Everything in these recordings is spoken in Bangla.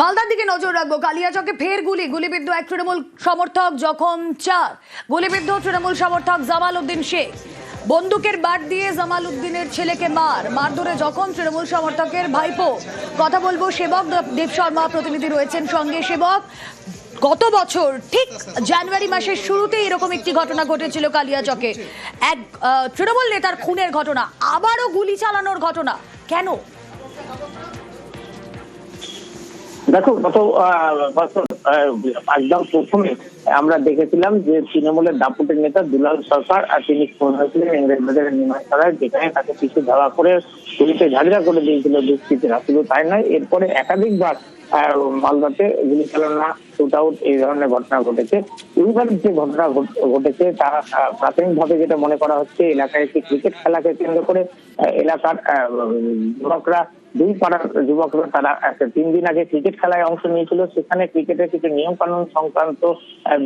মালদার দিকে নজর রাখবো। কালিয়াচকে ফের গুলিবিদ্ধ এক তৃণমূল সমর্থক, জখম 4। গুলিবিদ্ধ তৃণমূল সমর্থক জামাল উদ্দিন শেখ। বন্দুকের বাট দিয়ে জামাল উদ্দিনের ছেলেকে মারধরে জখম তৃণমূল সমর্থকের ভাইপো। কথা বলবো সেবক দেব শর্মা, প্রতিনিধি রয়েছেন সঙ্গে। সেবক, গত বছর ঠিক জানুয়ারি মাসের শুরুতে এরকম একটি ঘটনা ঘটেছিল কালিয়াচকে, এক তৃণমূল নেতার খুনের ঘটনা, আবারও গুলি চালানোর ঘটনা, কেন? দেখো, গত বছর একদম প্রথমে আমরা দেখেছিলাম যে তৃণমূলের দাপুটের নেতা দুলাল সরকার তিনি খুন হয়েছিলেন ইংরেজবাজারের নিমাইতলায়, যেখানে তাকে পিছু ধাওয়া করে গুলিতে ঝাঁঝরা করে দিয়েছিল দুষ্কৃতীরা। শুধু তাই নয়, এরপরে একাধিকবার মালদাতে গুলি চালনা, শুট আউট, এই ধরনের ঘটনা ঘটেছে। এইবার যে ঘটনা ঘটেছে তা প্রাথমিকভাবে যেটা মনে করা হচ্ছে, এলাকায় একটি ক্রিকেট খেলাকে কেন্দ্র করে এলাকার যুবকরা, দুই পাড়ার যুবকরা, তারা 3 দিন আগে ক্রিকেট খেলায় অংশ নিয়েছিল। সেখানে ক্রিকেটের কিছু নিয়ম কানুন সংক্রান্ত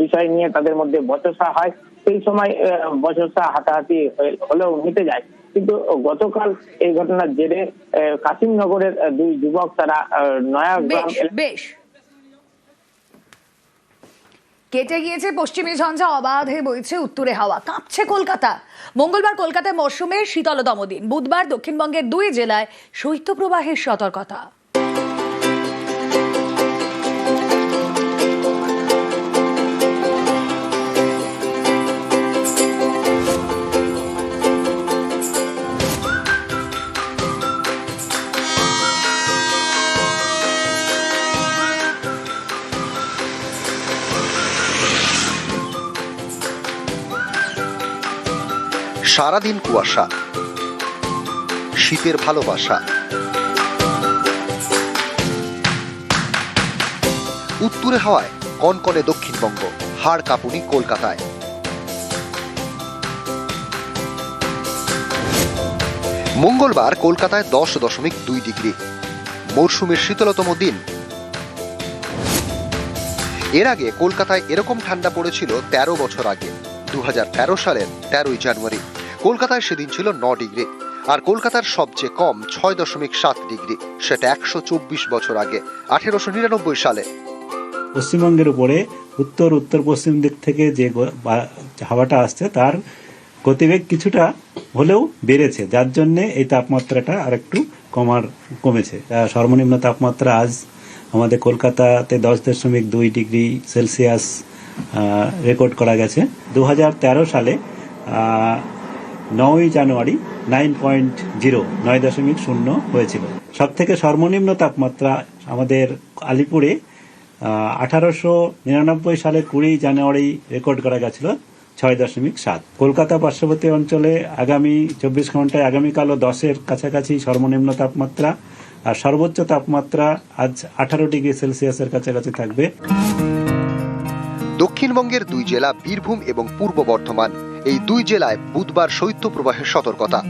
বিষয় নিয়ে তাদের মধ্যে বচসা হয়। সেই সময় বচসা হাতাহাতি হলেও মিটে যায়, কিন্তু গতকাল এই ঘটনার জেরে কাশিমনগরের 2 যুবক, তারা নয়াগ্রাম কেটে গিয়েছে পশ্চিমী ঝঞ্ঝা, অবাধে বইছে উত্তরে হাওয়া, কাঁপছে কলকাতা। মঙ্গলবার কলকাতায় মরশুমের শীতলতম দিন। বুধবার দক্ষিণবঙ্গের 2 জেলায় শৈত্যপ্রবাহের সতর্কতা। সারাদিন কুয়াশা, শীতের ভালোবাসা, উত্তুরে হাওয়ায় কনকনে দক্ষিণবঙ্গ, হাড় কাঁপুনি কলকাতায়। মঙ্গলবার কলকাতায় 10.2 ডিগ্রি, মরশুমের শীতলতম দিন। এর আগে কলকাতায় এরকম ঠান্ডা পড়েছিল 13 বছর আগে, 2013 সালের 13ই জানুয়ারি। কলকাতায় সেদিন ছিল 9 ডিগ্রি, আর কলকাতার সবচেয়ে কম 6.7 ডিগ্রি, সেটা 124 বছর আগে, 1899 সালে। পশ্চিমবঙ্গের উপরে উত্তর পশ্চিম দিক থেকে যে হাওয়াটা আসছে, তার গতিবেগ কিছুটা হলেও বেড়েছে, যার জন্য এই তাপমাত্রাটা আরেকটু কমেছে। সর্বনিম্ন তাপমাত্রা আজ আমাদের কলকাতাতে 10.2 ডিগ্রি সেলসিয়াস রেকর্ড করা গেছে। 2013 সালে 9ই জানুয়ারি 9.0 হয়েছিল। সব থেকে সর্বনিম্ন তাপমাত্রা আমাদের আলিপুরে 1899 সালে 20 জানুয়ারি রেকর্ড করা গেছিল 6.7। কলকাতা পার্শ্ববর্তী অঞ্চলে আগামী 24 ঘন্টায় আগামীকালও 10-এর কাছাকাছি সর্বনিম্ন তাপমাত্রা, আর সর্বোচ্চ তাপমাত্রা আজ 18 ডিগ্রি সেলসিয়াসের কাছাকাছি থাকবে। দক্ষিণবঙ্গের 2 জেলা বীরভূম এবং পূর্ব বর্ধমান, এই 2 জেলায় বুধবার শৈত্যপ্রবাহের সতর্কতা।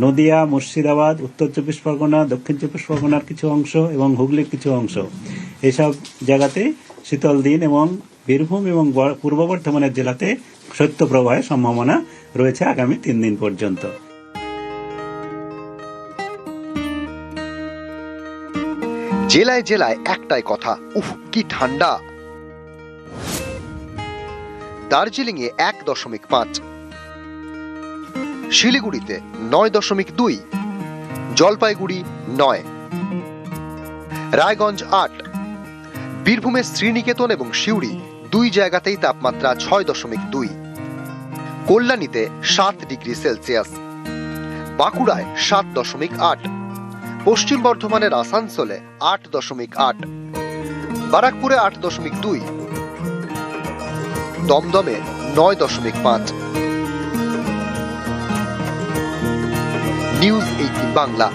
নদিয়া, মুর্শিদাবাদ, উত্তর 24 পরগনা, দক্ষিণ 24 পরগনার কিছু অংশ এবং হুগলির কিছু অংশ, এসব জায়গাতে শীতল দিন, এবং বীরভূম এবং পূর্ব বর্ধমানের জেলাতে শৈত্যপ্রবাহের সম্ভাবনা রয়েছে আগামী 3 দিন পর্যন্ত। জেলায় জেলায় একটাই কথা, উফ কি ঠান্ডা। দার্জিলিং এ 1.5, শিলিগুড়িতে 9.2, জলপাইগুড়ি 9, রায়গঞ্জ 8, বীরভূমের শ্রীনিকেতন এবং সিউড়ি 2 জায়গাতেই তাপমাত্রা 6.2, কল্যাণীতে 7 ডিগ্রি সেলসিয়াস, বাঁকুড়ায় 7.8, পশ্চিম বর্ধমানের আসানসোলে 8.8, বারাকপুরে 8.2, দমদমে 9.5। নিউজ 18 বাংলা।